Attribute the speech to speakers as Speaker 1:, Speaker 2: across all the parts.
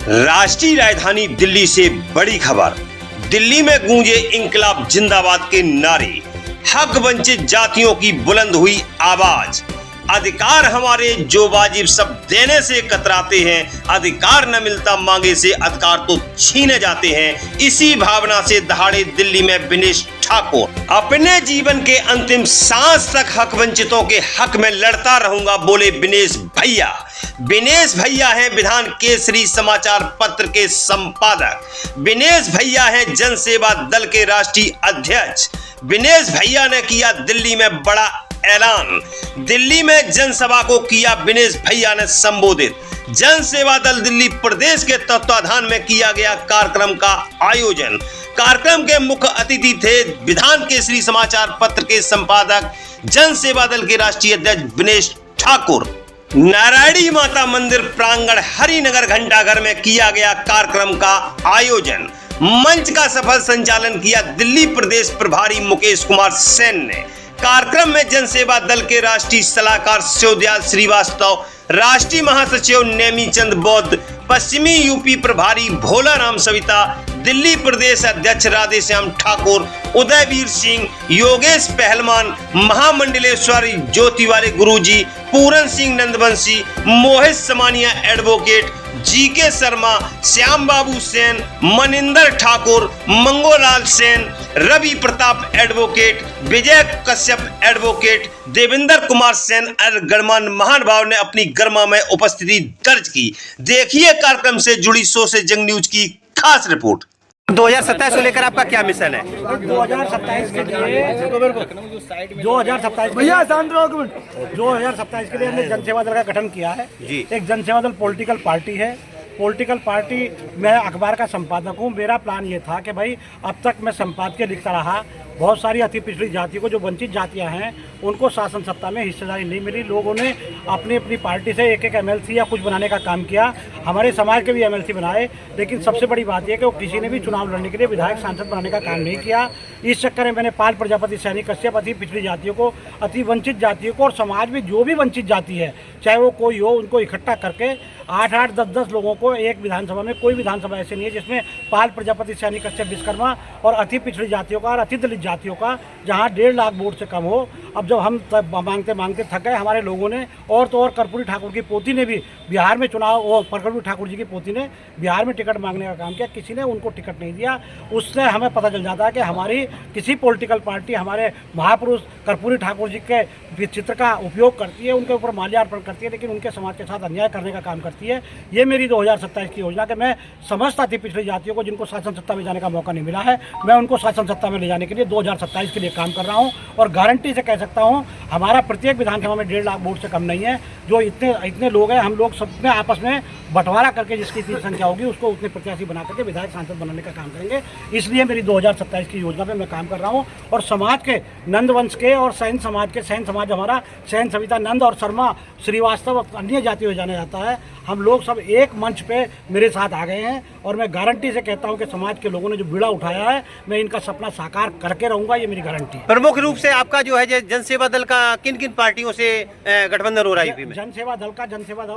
Speaker 1: राष्ट्रीय राजधानी दिल्ली से बड़ी खबर। दिल्ली में गूंजे इंकलाब जिंदाबाद के नारे, हक वंचित जातियों की बुलंद हुई आवाज। अधिकार हमारे जो वाजिब सब देने से कतराते हैं, अधिकार न मिलता मांगे से अधिकार तो छीने जाते हैं। इसी भावना से दहाड़े दिल्ली में विनेश ठाकुर अपने जीवन के अंतिम सांस तक हक वंचितों के हक में लड़ता रहूंगा, बोले विनेश भैया। विनेश भैया हैं विधान केसरी समाचार पत्र के संपादक। विनेश भैया हैं जन सेवा दल के राष्ट्रीय अध्यक्ष। विनेश भैया ने किया दिल्ली में बड़ा ऐलान। दिल्ली में जनसभा को किया विनेश भैया ने संबोधित। जन सेवा दल दिल्ली प्रदेश के तत्वाधान में किया गया कार्यक्रम का आयोजन। कार्यक्रम के मुख्य अतिथि थे विधान केसरी समाचार पत्र के संपादक, जन सेवा दल के राष्ट्रीय अध्यक्ष विनेश ठाकुर। नारायणी माता मंदिर प्रांगण हरिनगर घंटाघर में किया गया कार्यक्रम का आयोजन। मंच का सफल संचालन किया दिल्ली प्रदेश प्रभारी मुकेश कुमार सेन ने। कार्यक्रम में जन सेवा दल के राष्ट्रीय सलाहकार शिवदयाल श्रीवास्तव, राष्ट्रीय महासचिव नेमी चंद बौद्ध, पश्चिमी यूपी प्रभारी भोला राम सविता, दिल्ली प्रदेश अध्यक्ष राधेश्याम ठाकुर, उदयवीर सिंह, योगेश पहलवान, महामंडलेश्वर ज्योतिवाले गुरुजी, पूरन सिंह नंदवंशी, मोहित समानिया एडवोकेट, जीके शर्मा, श्याम बाबू सेन, मनिंदर ठाकुर, मंगोलाल सेन, रवि प्रताप एडवोकेट, विजय कश्यप एडवोकेट, देवेंद्र कुमार सेन और गणमान्य महानुभाव ने अपनी गर्मामय उपस्थिति दर्ज की। देखिए कार्यक्रम से जुड़ी सो से जंग न्यूज की खास रिपोर्ट।
Speaker 2: 2027 को लेकर आपका क्या मिशन है?
Speaker 3: 2027 के लिए 2027 के लिए हमने जनसेवा दल का गठन किया है जी। एक जनसेवा दल पॉलिटिकल पार्टी है। पॉलिटिकल पार्टी मैं अखबार का संपादक हूँ। मेरा प्लान ये था कि भाई अब तक मैं संपादकीय लिखता रहा। बहुत सारी अति पिछड़ी जातियों को, जो वंचित जातियां हैं, उनको शासन सत्ता में हिस्सेदारी नहीं मिली। लोगों ने अपनी अपनी पार्टी से एक एमएलसी या कुछ बनाने का काम किया। हमारे समाज के भी एमएलसी बनाए, लेकिन सबसे बड़ी बात यह कि वो किसी ने भी चुनाव लड़ने के लिए विधायक सांसद बनाने का काम नहीं किया। इस चक्कर में मैंने पाल प्रजापति, सैनिक कश्यप, अति पिछड़ी जातियों को, अति वंचित जातियों को और समाज में जो भी वंचित जाति है, चाहे वो कोई हो, उनको इकट्ठा करके 8-8, 10-10 लोगों को एक विधानसभा में, कोई विधानसभा ऐसे नहीं है जिसमें पाल प्रजापति, सैनिक कश्यप, विश्वकर्मा और अति पिछड़ी जातियों का और अति दलित जातियों का, जहां 1.5 लाख वोट से कम हो। अब जब हम मांगते मांगते थक गए, हमारे लोगों ने और तो और कर्पूरी ठाकुर की पोती ने भी बिहार में चुनाव, वो कर्पूरी ठाकुर जी की पोती ने बिहार में टिकट मांगने का काम किया। किसी ने उनको टिकट नहीं दिया। उससे हमें पता चल जाता है कि हमारी किसी पॉलिटिकल पार्टी हमारे महापुरुष कर्पूरी ठाकुर जी के चित्र का उपयोग करती है, उनके ऊपर माल्यार्पण करती है, लेकिन उनके समाज के साथ अन्याय करने का काम करती है। ये मेरी 2027 की योजना कि मैं समस्त अति पिछड़ी जातियों को, जिनको शासन सत्ता में जाने का मौका नहीं मिला है, मैं उनको शासन सत्ता में ले जाने के लिए 2027 के लिए काम कर रहा हूं। और गारंटी से कह सकता हूं, हमारा प्रत्येक विधानसभा में 1.5 लाख वोट से कम नहीं है। जो इतने लोग हैं, हम लोग सब में आपस में बंटवारा करके जिसकी इतनी संख्या होगी, उसको उतने प्रत्याशी बना करके विधायक सांसद बनाने का काम करेंगे। इसलिए मेरी 2027 की योजना पे मैं काम कर रहा हूं। और समाज के, नंदवंश के और सैन समाज के, सैन समाज हमारा सैन सविता, नंद और शर्मा, श्रीवास्तव, अन्य जातियों में जाना जाता है, हम लोग सब एक मंच पे मेरे साथ आ गए हैं। और मैं गारंटी से कहता हूं कि समाज के लोगों ने जो बीड़ा उठाया है, मैं इनका सपना साकार करके रहूंगा, ये मेरी गारंटी है।
Speaker 2: प्रमुख रूप से आपका जो है जन सेवा दल का किन किन पार्टियों से गठबंधन हो रहा है यूपी में?
Speaker 3: जन सेवा दल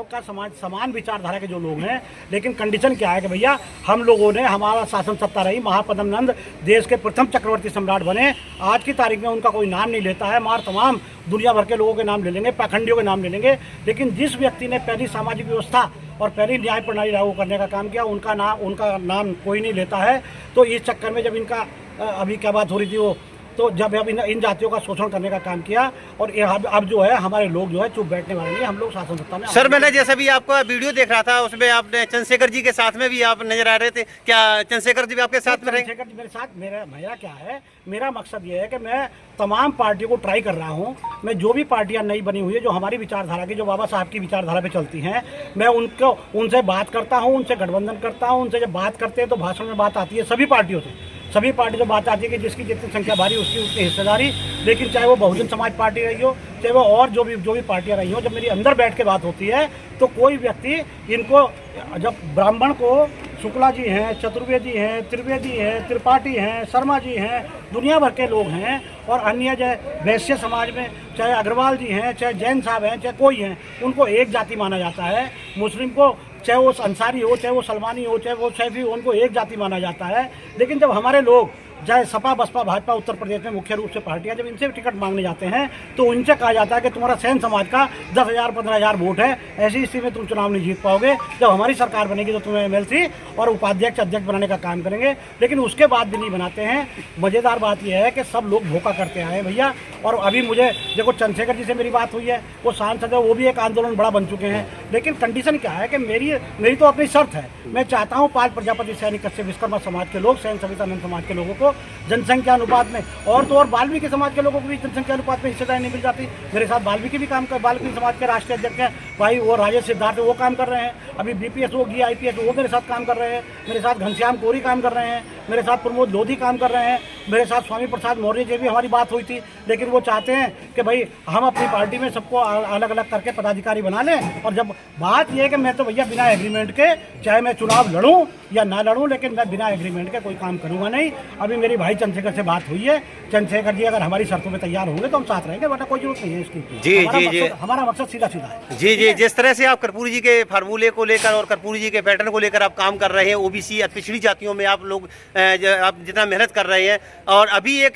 Speaker 3: का समाज समान विचारधारा के जो लोग हैं, लेकिन कंडीशन क्या है कि भैया हम लोगों ने, हमारा शासन सत्ता रही, महापद्म नंद देश के प्रथम चक्रवर्ती सम्राट बने। आज की तारीख में उनका कोई नाम नहीं लेता है। मार तमाम दुनिया भर के लोगों के नाम ले लेंगे, पाखंडियों के नाम ले लेंगे, लेकिन जिस व्यक्ति ने पहली सामाजिक व्यवस्था और पहली न्याय प्रणाली लागू करने का काम किया, उनका नाम कोई नहीं लेता है। तो इस चक्कर में जब इनका अभी क्या बात हो रही थी, वो तो जब अब इन जातियों का शोषण करने का काम किया, और अब जो है हमारे लोग जो है चुप बैठने वाले नहीं, हम लोग शासन सत्ता में।
Speaker 2: सर, मैंने जैसा भी आपका वीडियो देख रहा था, उसमें आपने चंद्रशेखर जी के साथ में भी आप नजर आ रहे थे। क्या चंद्रशेखर जी भी आपके साथ में रहेंगे?
Speaker 3: चंद्रशेखर जी मेरे साथ, मेरा क्या है, मेरा मकसद ये है कि मैं तमाम पार्टियों को ट्राई कर रहा हूँ। मैं जो भी पार्टियां नई बनी हुई है, जो हमारी विचारधारा की, जो बाबा साहब की विचारधारा पे चलती हैं, मैं उनसे बात करता हूँ, उनसे गठबंधन करता हूँ। उनसे जब बात करते हैं तो भाषण में बात आती है सभी पार्टियों से। सभी पार्टी से बात आती है कि जिसकी जितनी संख्या भारी उसकी उतनी हिस्सेदारी। लेकिन चाहे वो बहुजन समाज पार्टी रही हो, चाहे वो और जो भी पार्टियां रही हो, जब मेरी अंदर बैठ के बात होती है तो कोई व्यक्ति इनको, जब ब्राह्मण को शुक्ला जी हैं, चतुर्वेदी हैं, त्रिवेदी हैं, त्रिपाठी हैं, शर्मा जी हैं, दुनिया भर के लोग हैं, और अन्य जो वैश्य समाज में चाहे अग्रवाल जी हैं, चाहे जैन साहब हैं, चाहे कोई हैं, उनको एक जाति माना जाता है। मुस्लिम को चाहे वो अंसारी हो, चाहे वो सलमानी हो, चाहे वो शैफी हो, उनको एक जाति माना जाता है। लेकिन जब हमारे लोग चाहे सपा बसपा भाजपा उत्तर प्रदेश में मुख्य रूप से पार्टियां जब इनसे टिकट मांगने जाते हैं तो उनसे कहा जाता है कि तुम्हारा सैन समाज का 10,000 15,000 वोट है, ऐसी स्थिति में तुम चुनाव नहीं जीत पाओगे। जब हमारी सरकार बनेगी तो तुम्हें MLC और उपाध्यक्ष अध्यक्ष बनाने का काम करेंगे, लेकिन उसके बाद भी नहीं बनाते हैं। मज़ेदार बात यह है कि सब लोग धोखा करते आए भैया। और अभी मुझे देखो चंद्रशेखर जी से मेरी बात हुई है, वो सांसद है, वो भी एक आंदोलन बड़ा बन चुके हैं। लेकिन कंडीशन क्या है कि मेरी तो अपनी शर्त है, मैं चाहता हूँ पाल प्रजापति सैनिक कश्यप विश्वकर्मा समाज के लोग, सैन सवितानंद समाज के लोगों को जनसंख्या अनुपात में और तो और वाल्मीकि समाज के लोगों को भी जनसंख्या अनुपात में हिस्सेदारी नहीं मिल जाती। मेरे साथ वाल्मीकि भी काम कर, वाल्मीकि समाज के राष्ट्रीय अध्यक्ष हैं भाई, वो राजेश सिद्धार्थ वो काम कर रहे हैं। अभी BPS होगी, IPS वो मेरे साथ काम कर रहे हैं। मेरे साथ घनश्याम कोरी काम कर रहे हैं, मेरे साथ प्रमोद लोधी काम कर रहे हैं, मेरे साथ स्वामी प्रसाद मौर्य जी भी हमारी बात हुई थी। लेकिन वो चाहते हैं कि भाई हम अपनी पार्टी में सबको अलग अलग करके पदाधिकारी बना लें। और जब बात यह है कि मैं तो भैया बिना एग्रीमेंट के, चाहे मैं चुनाव लड़ूं या ना लड़ूं, लेकिन मैं बिना एग्रीमेंट के कोई काम करूंगा नहीं। अभी मेरी भाई चंद्रशेखर से बात हुई है, चंद्रशेखर जी अगर हमारी शर्तों में तैयार होंगे तो हम साथ रहेंगे, वरना कोई जरूरत नहीं है इसकी।
Speaker 2: जी
Speaker 3: हमारा मकसद सीधा सीधा है।
Speaker 2: जी, जिस तरह से आप कर्पूरी जी के फार्मूले को लेकर और कर्पूरी जी के पैटर्न को लेकर आप काम कर रहे हैं, OBC पिछड़ी जातियों में आप लोग आप जितना मेहनत कर रहे हैं, और अभी एक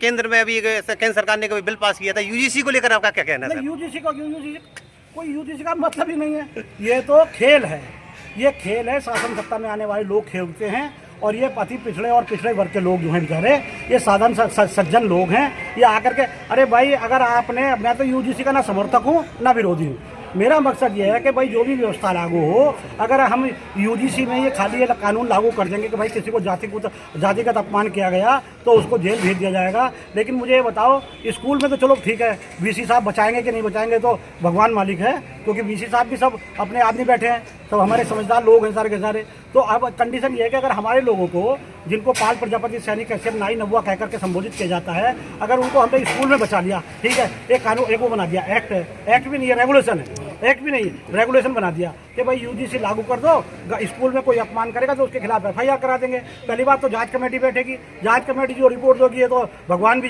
Speaker 2: केंद्र में अभी केंद्र सरकार ने कोई बिल पास किया था UGC को लेकर आपका क्या कहना है?
Speaker 3: UGC कोई UGC का मतलब ही नहीं है, ये तो खेल है। ये खेल है, शासन सत्ता में आने वाले लोग खेलते हैं। और ये अति पिछड़े और पिछड़े वर्ग के लोग जो हैं बेचारे, ये साधारण सज्जन लोग हैं, ये आकर के अरे भाई अगर आपने, मैं तो UGC का ना समर्थक हूँ ना विरोधी हूँ। मेरा मकसद ये है कि भाई जो भी व्यवस्था लागू हो, अगर हम UGC में ये खाली ये कानून लागू कर देंगे कि भाई किसी को जातिगत अपमान किया गया तो उसको जेल भेज दिया जाएगा। लेकिन मुझे ये बताओ, स्कूल में तो चलो ठीक है, VC साहब बचाएंगे कि नहीं बचाएंगे तो भगवान मालिक है, क्योंकि VC साहब भी सब अपने आदमी बैठे हैं, सब हमारे समझदार लोग हैं सारे के सारे। तो अब कंडीशन ये है कि अगर हमारे लोगों को, जिनको पाल प्रजापति सैनिक कश्यप नाई नबुआ कहकर के संबोधित किया जाता है, अगर उनको हमने स्कूल में बचा लिया, ठीक है, एक कानून एक वो बना दिया, एक्ट भी नहीं है, रेगुलेशन है, एक्ट भी नहीं, रेगुलेशन बना दिया कि भाई UGC लागू कर दो, स्कूल में कोई अपमान करेगा तो उसके खिलाफ FIR करा देंगे। पहली बात तो जांच कमेटी बैठेगी, जांच कमेटी जो रिपोर्ट दोगी है तो भगवान भी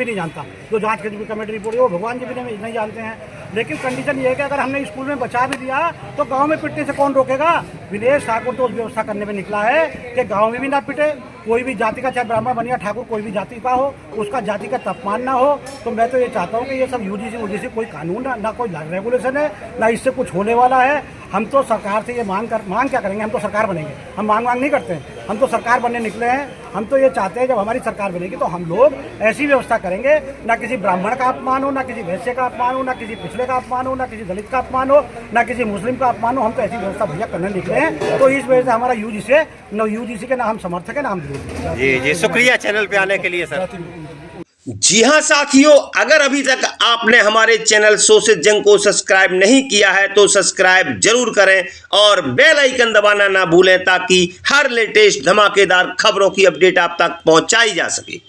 Speaker 3: नहीं जानता, जो जांच कमेटी रिपोर्ट है वो भगवान जी भी नहीं जानते हैं। लेकिन कंडीशन ये है कि अगर हमने स्कूल में बचा भी दिया तो गाँव में पिटने से कौन रोकेगा? विदेश ठाकुर तो उस व्यवस्था करने में निकला है कि गाँव में भी ना पिटे, कोई भी जाति का, चाहे ब्राह्मण बनिया ठाकुर कोई भी जाति का हो, उसका जातिगत अपमान ना हो। तो मैं तो ये चाहता हूँ कि ये सब UGC कोई कानून ना कोई रेगुलेशन है, ना इससे कुछ होने वाला है। हम तो सरकार से ये मांग क्या करेंगे? हम तो सरकार बनेंगे, हम मांग नहीं करते हैं, हम तो सरकार बनने निकले हैं। हम तो ये चाहते हैं जब हमारी सरकार बनेगी तो हम लोग ऐसी व्यवस्था करेंगे, ना किसी ब्राह्मण का अपमान हो, ना किसी वैश्य का अपमान हो, ना किसी पिछड़े का अपमान हो, ना किसी दलित का अपमान हो, ना किसी मुस्लिम का अपमान हो। हम तो ऐसी व्यवस्था भैया करने निकले हैं। तो इस वजह से हमारा UGC के ना हम समर्थक है ना हम विरोधी।
Speaker 2: जी, शुक्रिया चैनल पे आने के लिए सर।
Speaker 1: जी हाँ साथियों, अगर अभी तक आपने हमारे चैनल सोशल जंग को सब्सक्राइब नहीं किया है तो सब्सक्राइब जरूर करें और बेल आइकन दबाना ना भूलें ताकि हर लेटेस्ट धमाकेदार खबरों की अपडेट आप तक पहुंचाई जा सके।